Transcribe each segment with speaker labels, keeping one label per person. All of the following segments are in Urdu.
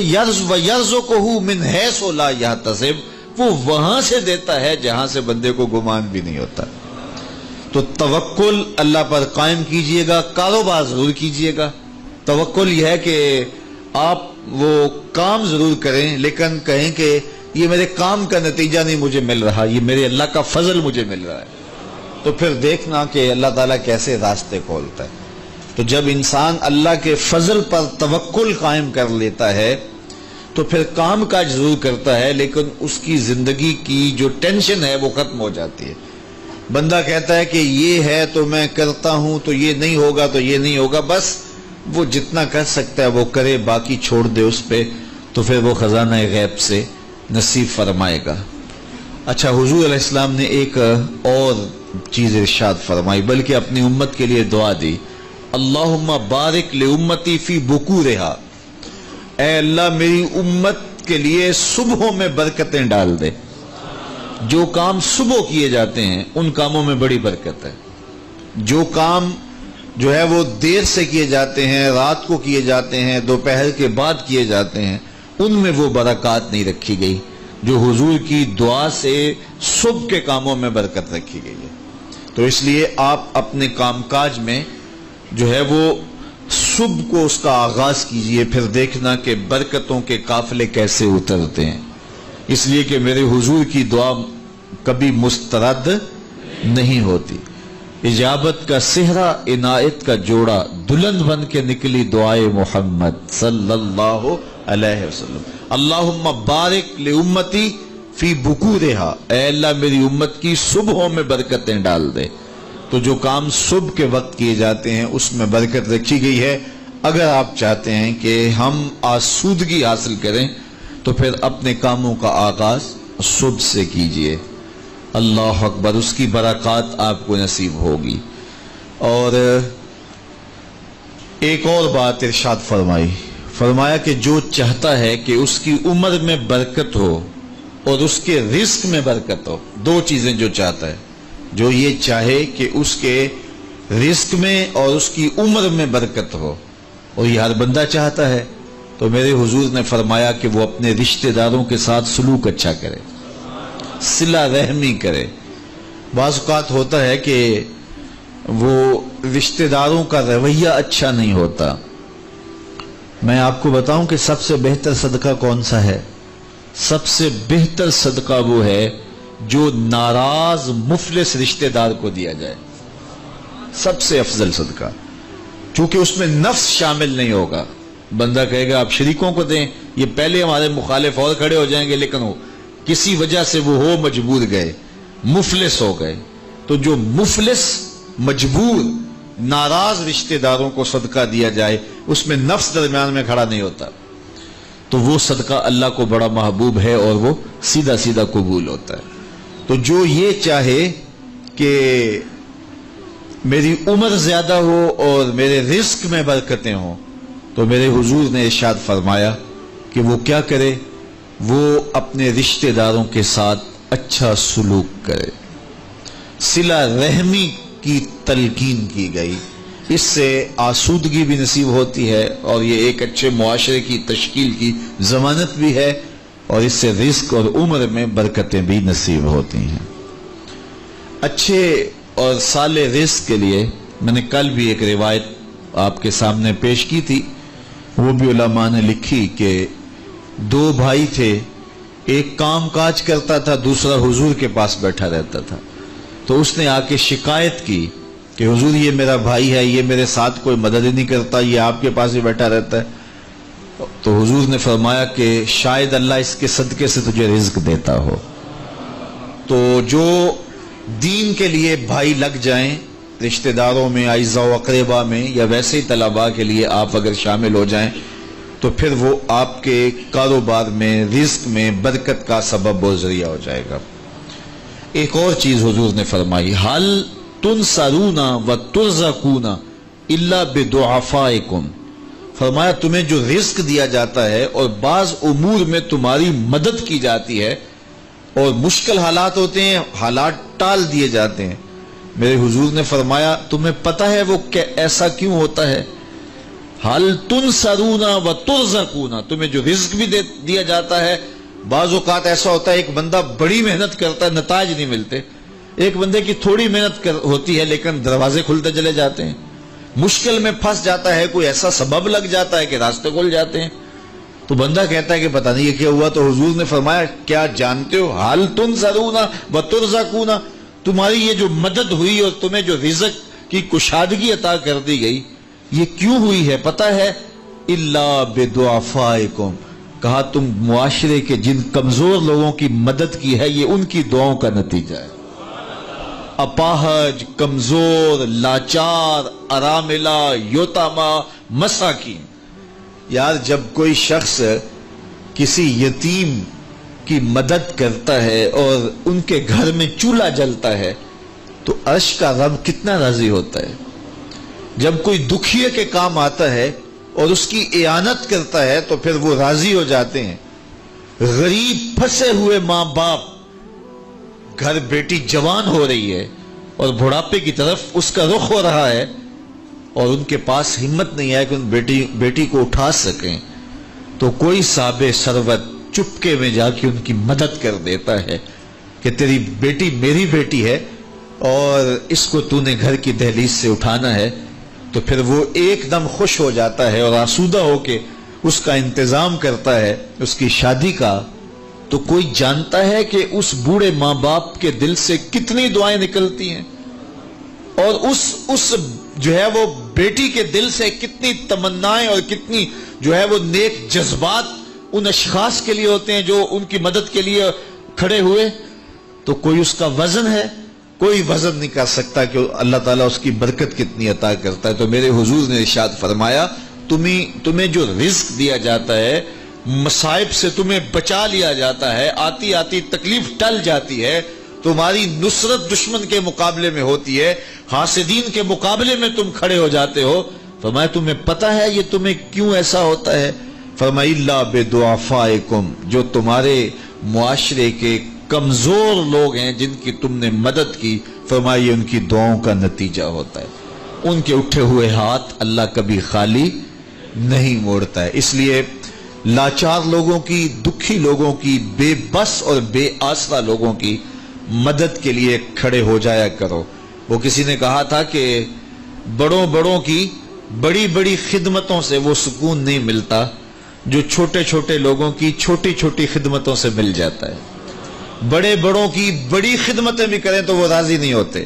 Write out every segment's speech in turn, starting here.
Speaker 1: وَيَرْزُقُهُ مِنْ حَيْثُ لَا يَحْتَسِبُ، وہ وہاں سے دیتا ہے جہاں سے بندے کو گمان بھی نہیں ہوتا۔ تو توکل اللہ پر قائم کیجئے گا، کاروبار ضرور کیجئے گا۔ توکل یہ ہے کہ آپ وہ کام ضرور کریں لیکن کہیں کہ یہ میرے کام کا نتیجہ نہیں مجھے مل رہا، یہ میرے اللہ کا فضل مجھے مل رہا ہے، تو پھر دیکھنا کہ اللہ تعالیٰ کیسے راستے کھولتا ہے۔ تو جب انسان اللہ کے فضل پر توکل قائم کر لیتا ہے تو پھر کام کاج ضرور کرتا ہے لیکن اس کی زندگی کی جو ٹینشن ہے وہ ختم ہو جاتی ہے۔ بندہ کہتا ہے کہ یہ ہے تو میں کرتا ہوں، تو یہ نہیں ہوگا تو یہ نہیں ہوگا، بس وہ جتنا کر سکتا ہے وہ کرے، باقی چھوڑ دے اس پہ، تو پھر وہ خزانہ غیب سے نصیب فرمائے گا۔ اچھا، حضور علیہ السلام نے ایک اور چیز ارشاد فرمائی، بلکہ اپنی امت کے لیے دعا دی، اللہم بارک لامتی فی بکورہا، اے اللہ میری امت کے لیے صبحوں میں برکتیں ڈال دے۔ جو کام صبح کیے جاتے ہیں ان کاموں میں بڑی برکت ہے، جو کام جو ہے وہ دیر سے کیے جاتے ہیں، رات کو کیے جاتے ہیں، دوپہر کے بعد کیے جاتے ہیں، ان میں وہ برکات نہیں رکھی گئی جو حضور کی دعا سے صبح کے کاموں میں برکت رکھی گئی ہے۔ تو اس لیے آپ اپنے کام کاج میں جو ہے وہ صبح کو اس کا آغاز کیجئے، پھر دیکھنا کہ برکتوں کے قافلے کیسے اترتے ہیں، اس لیے کہ میرے حضور کی دعا کبھی مسترد نہیں ہوتی۔ اجابت کا صحرا، عنایت کا جوڑا، دلہن بن کے نکلی دعائے محمد صلی اللہ علیہ وسلم۔ اللہم بارک لامتی فی بکورہا، اے اللہ میری امت کی صبحوں میں برکتیں ڈال دے۔ تو جو کام صبح کے وقت کیے جاتے ہیں اس میں برکت رکھی گئی ہے۔ اگر آپ چاہتے ہیں کہ ہم آسودگی حاصل کریں تو پھر اپنے کاموں کا آغاز صبح سے کیجئے۔ اللہ اکبر، اس کی برکات آپ کو نصیب ہوگی۔ اور ایک اور بات ارشاد فرمایا کہ جو چاہتا ہے کہ اس کی عمر میں برکت ہو اور اس کے رزق میں برکت ہو، دو چیزیں جو چاہتا ہے، جو یہ چاہے کہ اس کے رزق میں اور اس کی عمر میں برکت ہو، اور یہ ہر بندہ چاہتا ہے، تو میرے حضور نے فرمایا کہ وہ اپنے رشتہ داروں کے ساتھ سلوک اچھا کرے، صلہ رحمی کرے۔ بعض اوقات ہوتا ہے کہ وہ رشتہ داروں کا رویہ اچھا نہیں ہوتا۔ میں آپ کو بتاؤں کہ سب سے بہتر صدقہ کون سا ہے؟ سب سے بہتر صدقہ وہ ہے جو ناراض مفلس رشتہ دار کو دیا جائے، سب سے افضل صدقہ، چونکہ اس میں نفس شامل نہیں ہوگا۔ بندہ کہے گا آپ شریکوں کو دیں، یہ پہلے ہمارے مخالف اور کھڑے ہو جائیں گے، لیکن وہ کسی وجہ سے وہ ہو مجبور گئے، مفلس ہو گئے۔ تو جو مفلس مجبور ناراض رشتہ داروں کو صدقہ دیا جائے، اس میں نفس درمیان میں کھڑا نہیں ہوتا، تو وہ صدقہ اللہ کو بڑا محبوب ہے اور وہ سیدھا سیدھا قبول ہوتا ہے۔ تو جو یہ چاہے کہ میری عمر زیادہ ہو اور میرے رزق میں برکتیں ہوں، تو میرے حضور نے ارشاد فرمایا کہ وہ کیا کرے، وہ اپنے رشتہ داروں کے ساتھ اچھا سلوک کرے۔ صلہ رحمی کی تلقین کی گئی، اس سے آسودگی بھی نصیب ہوتی ہے اور یہ ایک اچھے معاشرے کی تشکیل کی ضمانت بھی ہے، اور اس سے رزق اور عمر میں برکتیں بھی نصیب ہوتی ہیں۔ اچھے اور صالح رزق کے لیے میں نے کل بھی ایک روایت آپ کے سامنے پیش کی تھی، وہ بھی علماء نے لکھی کہ دو بھائی تھے، ایک کام کاج کرتا تھا، دوسرا حضور کے پاس بیٹھا رہتا تھا۔ تو اس نے آ کے شکایت کی کہ حضور یہ میرا بھائی ہے، یہ میرے ساتھ کوئی مدد نہیں کرتا، یہ آپ کے پاس ہی بیٹھا رہتا ہے۔ تو حضور نے فرمایا کہ شاید اللہ اس کے صدقے سے تجھے رزق دیتا ہو۔ تو جو دین کے لیے بھائی لگ جائیں، رشتہ داروں میں، اعزاء و اقربا میں، یا ویسے ہی طلباء کے لیے آپ اگر شامل ہو جائیں تو پھر وہ آپ کے کاروبار میں، رزق میں برکت کا سبب و ذریعہ ہو جائے گا۔ ایک اور چیز حضور نے فرمائی، حل تنصرون و ترزقون الا بدعفائکم، فرمایا تمہیں جو رزق دیا جاتا ہے اور بعض امور میں تمہاری مدد کی جاتی ہے، اور مشکل حالات ہوتے ہیں، حالات ٹال دیے جاتے ہیں، میرے حضور نے فرمایا تمہیں پتہ ہے وہ ایسا کیوں ہوتا ہے؟ حل تنصرون و ترزقون، تمہیں جو رزق بھی دیا جاتا ہے. بعض اوقات ایسا ہوتا ہے ایک بندہ بڑی محنت کرتا ہے نتائج نہیں ملتے، ایک بندے کی تھوڑی محنت ہوتی ہے لیکن دروازے کھلتے چلے جاتے ہیں. مشکل میں پھنس جاتا ہے، کوئی ایسا سبب لگ جاتا ہے کہ راستے کھل جاتے ہیں. تو بندہ کہتا ہے کہ پتہ نہیں یہ کیا ہوا. تو حضور نے فرمایا کیا جانتے ہو حل تنصرون و ترزقون، تمہاری یہ جو مدد ہوئی اور تمہیں جو رزق کی کشادگی عطا کر دی گئی یہ کیوں ہوئی ہے پتہ ہے؟ الا بدعفائکم، کہا تم معاشرے کے جن کمزور لوگوں کی مدد کی ہے یہ ان کی دعاؤں کا نتیجہ ہے. اپاہج، کمزور، لاچار، اراملہ، یتامہ، مساکین. یار جب کوئی شخص کسی یتیم کی مدد کرتا ہے اور ان کے گھر میں چولہا جلتا ہے تو عرش کا رب کتنا راضی ہوتا ہے. جب کوئی دکھیے کے کام آتا ہے اور اس کی اعانت کرتا ہے تو پھر وہ راضی ہو جاتے ہیں. غریب پھنسے ہوئے ماں باپ، گھر بیٹی جوان ہو رہی ہے اور بڑھاپے کی طرف اس کا رخ ہو رہا ہے اور ان کے پاس ہمت نہیں ہے کہ ان بیٹی کو اٹھا سکیں، تو کوئی صاحب ثروت چپکے میں جا کے ان کی مدد کر دیتا ہے کہ تیری بیٹی میری بیٹی ہے اور اس کو تو نے گھر کی دہلیز سے اٹھانا ہے. تو پھر وہ ایک دم خوش ہو جاتا ہے اور آسودہ ہو کے اس کا انتظام کرتا ہے اس کی شادی کا. تو کوئی جانتا ہے کہ اس بوڑھے ماں باپ کے دل سے کتنی دعائیں نکلتی ہیں اور اس جو ہے وہ بیٹی کے دل سے کتنی تمنائیں اور کتنی جو ہے وہ نیک جذبات ان اشخاص کے لیے ہوتے ہیں جو ان کی مدد کے لیے کھڑے ہوئے. تو کوئی اس کا وزن ہے؟ کوئی وزن نہیں کر سکتا کہ اللہ تعالیٰ اس کی برکت کتنی عطا کرتا ہے. تو میرے حضور نے ارشاد فرمایا تمہیں جو رزق دیا جاتا ہے، مصائب سے تمہیں بچا لیا جاتا ہے، آتی آتی تکلیف ٹل جاتی ہے، تمہاری نصرت دشمن کے مقابلے میں ہوتی ہے، حاسدین کے مقابلے میں تم کھڑے ہو جاتے ہو. فرمایا تمہیں پتہ ہے یہ تمہیں کیوں ایسا ہوتا ہے؟ فرمایا الا بدعفائکم، جو تمہارے معاشرے کے کمزور لوگ ہیں جن کی تم نے مدد کی، فرمایا یہ ان کی دعاؤں کا نتیجہ ہوتا ہے. ان کے اٹھے ہوئے ہاتھ اللہ کبھی خالی نہیں موڑتا ہے. اس لیے لاچار لوگوں کی، دکھی لوگوں کی، بے بس اور بے آسرا لوگوں کی مدد کے لیے کھڑے ہو جایا کرو. وہ کسی نے کہا تھا کہ بڑوں کی بڑی بڑی خدمتوں سے وہ سکون نہیں ملتا جو چھوٹے چھوٹے لوگوں کی چھوٹی چھوٹی خدمتوں سے مل جاتا ہے. بڑوں کی بڑی خدمتیں بھی کریں تو وہ راضی نہیں ہوتے،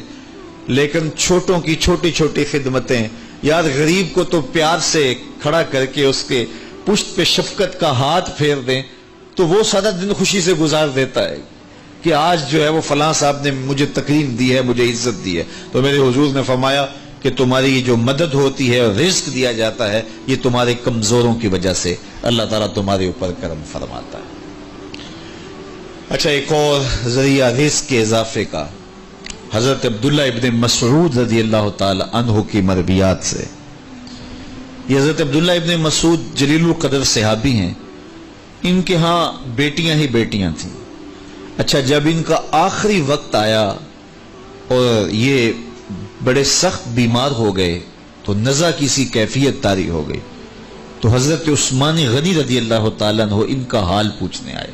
Speaker 1: لیکن چھوٹوں کی چھوٹی چھوٹی خدمتیں، یار غریب کو تو پیار سے کھڑا کر کے اس کے پشت پہ شفقت کا ہاتھ پھیر دیں تو وہ سارا دن خوشی سے گزار دیتا ہے کہ آج جو ہے وہ فلاں صاحب نے مجھے تکریم دی ہے، مجھے عزت دی ہے. تو میرے حضور نے فرمایا کہ تمہاری جو مدد ہوتی ہے اور رزق دیا جاتا ہے یہ تمہارے کمزوروں کی وجہ سے اللہ تعالیٰ تمہارے اوپر کرم فرماتا ہے. اچھا، ایک اور ذریعہ رزق کے اضافے کا حضرت عبداللہ ابن مسعود رضی اللہ تعالی عنہ کی مرویات سے. یہ حضرت عبداللہ ابن مسعود جلیل القدر صحابی ہیں. ان کے ہاں بیٹیاں ہی بیٹیاں تھیں. اچھا، جب ان کا آخری وقت آیا اور یہ بڑے سخت بیمار ہو گئے تو نزع کی سی کیفیت طاری ہو گئی، تو حضرت عثمان غنی رضی اللہ تعالیٰ عنہ ان کا حال پوچھنے آئے.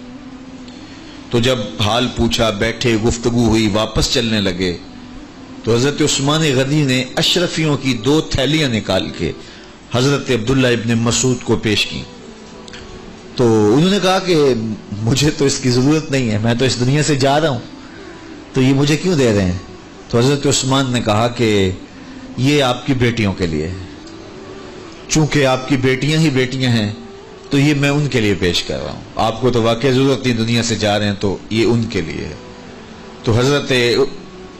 Speaker 1: تو جب حال پوچھا، بیٹھے، گفتگو ہوئی، واپس چلنے لگے تو حضرت عثمان غنی نے اشرفیوں کی 2 تھیلیاں نکال کے حضرت عبداللہ ابن مسعود کو پیش کی. تو انہوں نے کہا کہ مجھے تو اس کی ضرورت نہیں ہے، میں تو اس دنیا سے جا رہا ہوں، تو یہ مجھے کیوں دے رہے ہیں؟ تو حضرت عثمان نے کہا کہ یہ آپ کی بیٹیوں کے لیے، چونکہ آپ کی بیٹیاں ہی بیٹیاں ہیں تو یہ میں ان کے لیے پیش کر رہا ہوں. آپ کو تو واقعی ضرورت نہیں، دنیا سے جا رہے ہیں، تو یہ ان کے لیے ہے. تو حضرت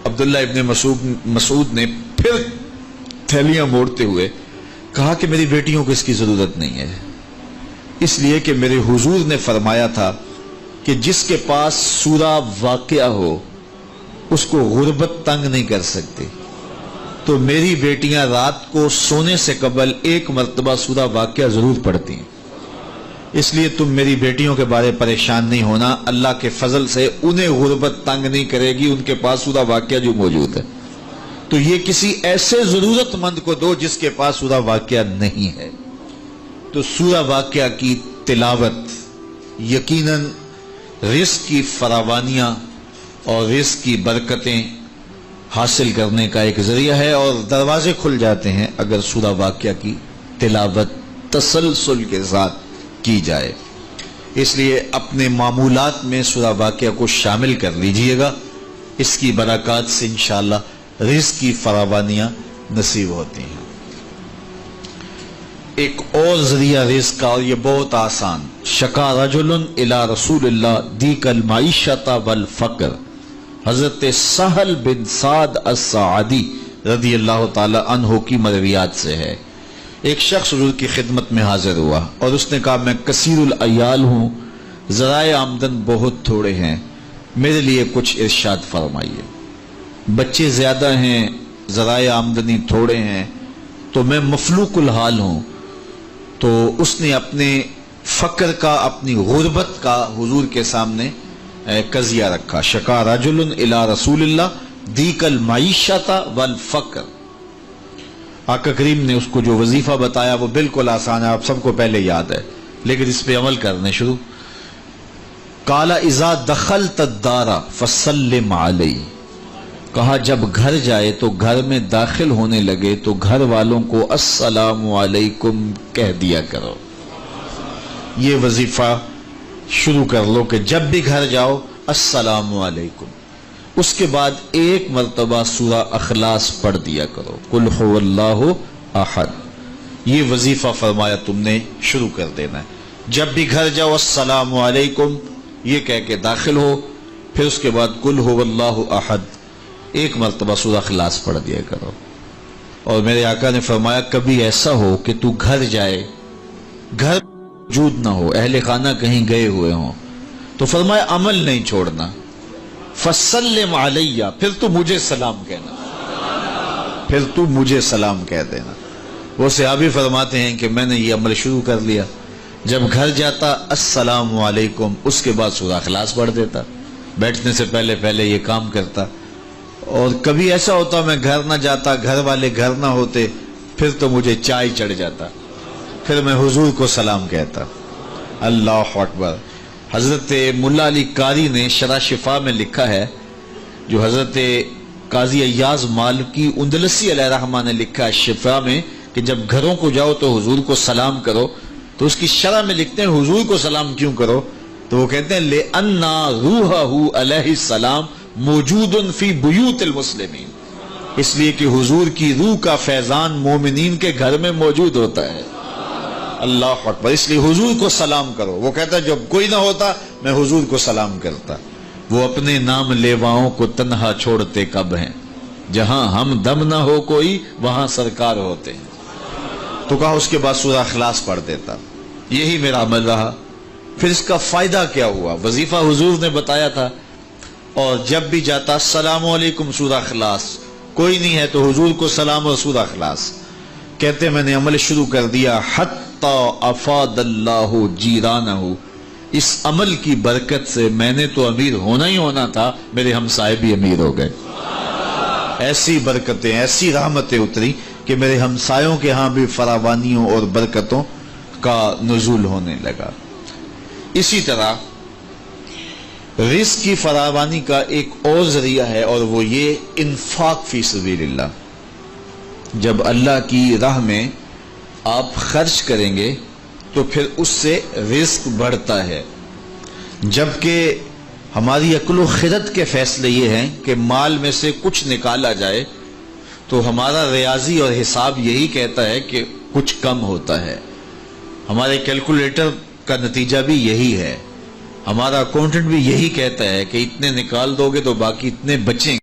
Speaker 1: عبداللہ ابن مسعود نے پھر تھیلیاں موڑتے ہوئے کہا کہ میری بیٹیوں کو اس کی ضرورت نہیں ہے، اس لیے کہ میرے حضور نے فرمایا تھا کہ جس کے پاس سورہ واقعہ ہو اس کو غربت تنگ نہیں کر سکتی. تو میری بیٹیاں رات کو سونے سے قبل 1 مرتبہ سورہ واقعہ ضرور پڑھتی ہیں، اس لیے تم میری بیٹیوں کے بارے پریشان نہیں ہونا. اللہ کے فضل سے انہیں غربت تنگ نہیں کرے گی، ان کے پاس سورہ واقعہ جو موجود ہے. تو یہ کسی ایسے ضرورت مند کو دو جس کے پاس سورہ واقعہ نہیں ہے. تو سورہ واقعہ کی تلاوت یقیناً رزق کی فراوانیاں اور رزق کی برکتیں حاصل کرنے کا ایک ذریعہ ہے، اور دروازے کھل جاتے ہیں اگر سورہ واقعہ کی تلاوت تسلسل کے ساتھ کی جائے۔ اس لیے اپنے معمولات میں سورہ واقعہ کو شامل کر لیجئے گا، اس کی برکات سے انشاءاللہ رزق کی فراوانیاں نصیب ہوتی ہیں۔ ایک اور ذریعہ رزق کا، اور یہ بہت آسان، شکا رجل الی رسول اللہ دیک المعیشۃ والفقر، حضرت سہل بن سعد الساعدی رضی اللہ تعالی عنہ کی مرویات سے ہے۔ ایک شخص حضور کی خدمت میں حاضر ہوا اور اس نے کہا میں کثیر العیال ہوں، ذرائع آمدن بہت تھوڑے ہیں، میرے لیے کچھ ارشاد فرمائیے۔ بچے زیادہ ہیں، ذرائع آمدنی تھوڑے ہیں، تو میں مفلوق الحال ہوں۔ تو اس نے اپنے فقر کا، اپنی غربت کا حضور کے سامنے قضیہ رکھا۔ شکا رجل الی رسول اللہ دیک المعیشۃ والفقر۔ آقا کریم نے اس کو جو وظیفہ بتایا وہ بالکل آسان ہے، آپ سب کو پہلے یاد ہے، لیکن اس پہ عمل کرنے شروع۔ قال اذا دخلت الدار فسلم علی، کہا جب گھر جائے تو گھر میں داخل ہونے لگے تو گھر والوں کو السلام علیکم کہہ دیا کرو۔ یہ وظیفہ شروع کر لو کہ جب بھی گھر جاؤ السلام علیکم۔ اس کے بعد ایک مرتبہ سورہ اخلاص پڑھ دیا کرو، قل هو اللہ احد۔ یہ وظیفہ فرمایا تم نے شروع کر دینا ہے، جب بھی گھر جاؤ السلام علیکم یہ کہہ کے داخل ہو، پھر اس کے بعد قل هو اللہ احد ایک مرتبہ سورہ اخلاص پڑھ دیا کرو۔ اور میرے آقا نے فرمایا کبھی ایسا ہو کہ تو گھر جائے، گھر موجود نہ ہو، اہل خانہ کہیں گئے ہوئے ہوں، تو فرمایا عمل نہیں چھوڑنا، فسلم علیہ، پھر تو مجھے سلام کہنا، پھر تو مجھے سلام کہہ دینا۔ وہ صحابی فرماتے ہیں کہ میں نے یہ عمل شروع کر لیا، جب گھر جاتا السلام علیکم، اس کے بعد سورہ اخلاص پڑھ دیتا، بیٹھنے سے پہلے پہلے یہ کام کرتا۔ اور کبھی ایسا ہوتا میں گھر نہ جاتا، گھر والے گھر نہ ہوتے، پھر تو مجھے چائے چڑھ جاتا، پھر میں حضور کو سلام کہتا۔ اللہ اکبر۔ حضرت ملا علی قاری نے شرح شفا میں لکھا ہے، جو حضرت قاضی ایاز مالکی اندلسی علیہ رحمہ نے لکھا ہے شفا میں، کہ جب گھروں کو جاؤ تو حضور کو سلام کرو، تو اس کی شرح میں لکھتے ہیں حضور کو سلام کیوں کرو، تو وہ کہتے ہیں لِأَنَّ رُوحَهُ علیہ السلام موجود فی بیوت المسلمین، اس لیے کہ حضور کی روح کا فیضان مومنین کے گھر میں موجود ہوتا ہے۔ اللہ اکبر۔ اس لیے حضور کو سلام کرو۔ وہ کہتا ہے جب کوئی نہ ہوتا میں حضور کو سلام کرتا۔ وہ اپنے نام لیواؤں کو تنہا چھوڑتے کب ہیں، جہاں ہم دم نہ ہو کوئی وہاں سرکار ہوتے ہیں۔ تو کہا اس کے بعد سورہ اخلاص پڑھ دیتا۔ یہی میرا عمل رہا۔ پھر اس کا فائدہ کیا ہوا؟ وظیفہ حضور نے بتایا تھا، اور جب بھی جاتا السلام علیکم سورہ اخلاص، کوئی نہیں ہے تو حضور کو سلام اور سورہ اخلاص۔ کہتے میں نے عمل شروع کر دیا، حتی افاد اللہ جیرانہ، اس عمل کی برکت سے میں نے تو امیر ہونا ہی ہونا تھا، میرے ہمسائے بھی امیر ہو گئے۔ ایسی برکتیں، ایسی رحمتیں اتری کہ میرے ہمسایوں کے ہاں بھی فراوانیوں اور برکتوں کا نزول ہونے لگا۔ اسی طرح رزق کی فراوانی کا ایک اور ذریعہ ہے، اور وہ یہ انفاق فی سبیل اللہ۔ جب اللہ کی راہ میں آپ خرچ کریں گے تو پھر اس سے رزق بڑھتا ہے، جبکہ ہماری عقل و خرد کے فیصلے یہ ہیں کہ مال میں سے کچھ نکالا جائے، تو ہمارا ریاضی اور حساب یہی کہتا ہے کہ کچھ کم ہوتا ہے، ہمارے کیلکولیٹر کا نتیجہ بھی یہی ہے، ہمارا اکاؤنٹنٹ بھی یہی کہتا ہے کہ اتنے نکال دو گے تو باقی اتنے بچیں گے۔